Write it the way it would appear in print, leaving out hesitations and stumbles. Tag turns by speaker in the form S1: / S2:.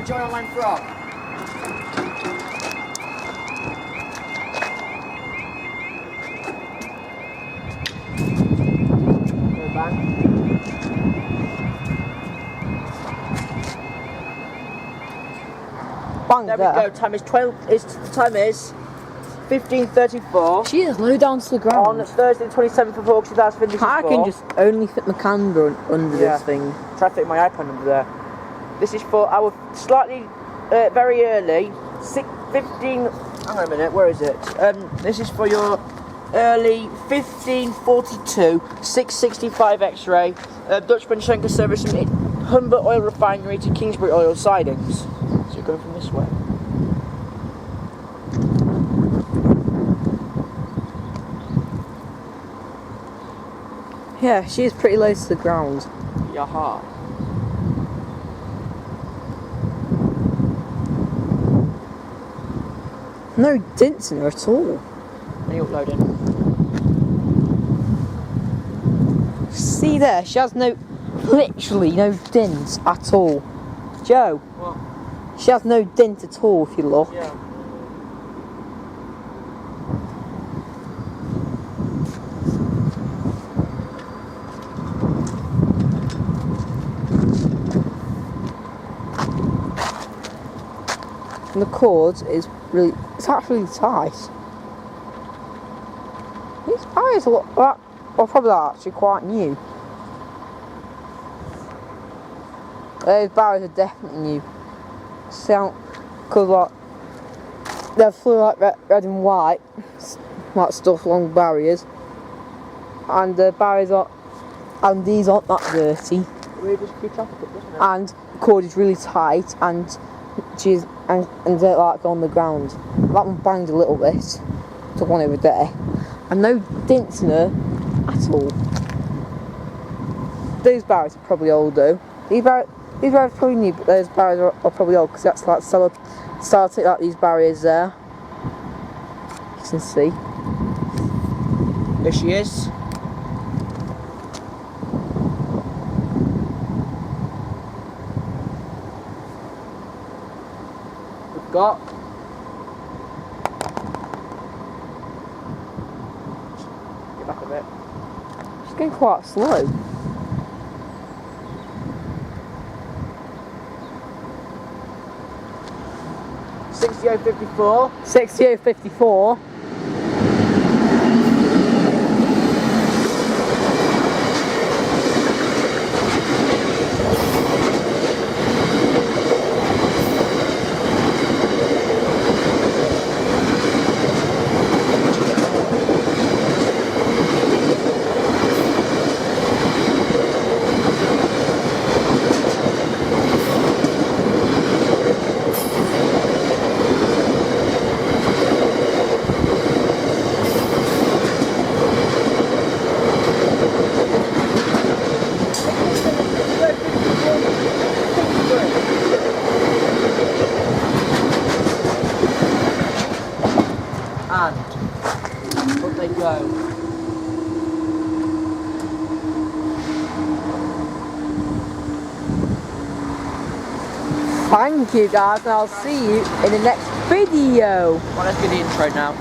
S1: enjoy online frog. Go bang.
S2: Bang
S1: There
S2: there.
S1: we go. Time is 15:34.
S2: She is low down to the ground.
S1: On Thursday, the 27th of August 2004.
S2: I can just only fit my camera under
S1: Yeah.
S2: this thing.
S1: Try to fit my iPad under there. This is for our slightly, very early, 15, hang on a minute, where is it? This is for your early 1542 665 X-ray, Dutch Schenker service from Humber Oil Refinery to Kingsbury Oil Sidings. So you're going from this way.
S2: Yeah, she is pretty low to the ground.
S1: Yaha.
S2: No dents in her at all.
S1: Are you uploading?
S2: See there, she has literally no dents at all. Joe,
S1: What?
S2: she has no dent at all if you look.
S1: Yeah.
S2: And the cord is really, it's actually tight. These barriers are probably actually quite new. Those barriers are definitely new. Sound, cause like, they're full like red and white, like stuff along barriers. And the barriers are, and these aren't that dirty.
S1: We just keep traffic up, doesn't it?
S2: And the cord is really tight, and she's and they're like on the ground. That one banged a little bit. Took one over there, and no dents in her at all. Those barriers are probably old though. These barriers are probably new, but those barriers are probably old because that's like started like these barriers there. You can see.
S1: There she is. We've got get back a bit.
S2: She's going quite slow.
S1: $60.54.
S2: 60.54.
S1: And up they go.
S2: Thank you guys, and I'll see you in the next video.
S1: Well, let's do the intro now.